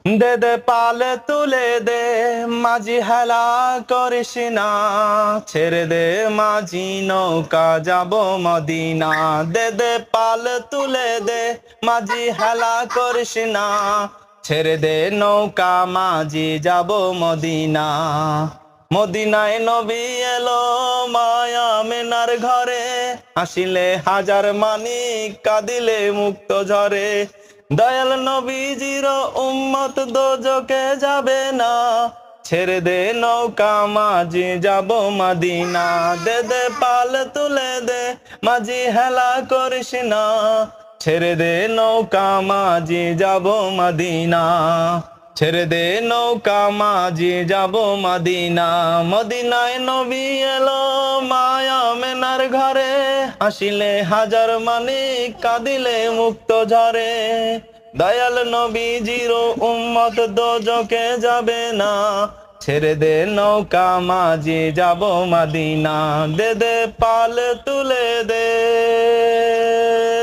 দে দে পালে তুলে দে মাঝি হেলা করিস না, ছেড়ে দে মাঝি নৌকা যাব মদিনা। দে দে পাল তুলে দে মাঝি হেলা করিস না, ছেড়ে দে নৌকা মাঝি যাব মদিনা। মদিনায় নবী এলো মায়া মেনার ঘরে, হাসিলে হাজার মানিক কাঁদিলে মুক্ত ঝরে। দয়াল নবীজির উম্মত দোজকে যাবে না, ছেড়ে দে নৌকা মাঝি যাব মদিনা। দে দে পাল তুলে দে মাঝি হেলা করিস না, ছেড়ে দে নৌকা মাঝি যাব মদিনা। ছেড়ে দে নৌকা মাঝি যাব মদিনা। মদিনায় নবী এলো মায়া মেনার ঘরে, হাসিলে হাজার মানিক কাঁদিলে মুক্ত ঝরে। দয়াল নবীজির উম্মত দোজকে যাবে না, ছেড়ে দে নৌকা মাঝি যাব মদিনা। দে দে পাল তুলে দে।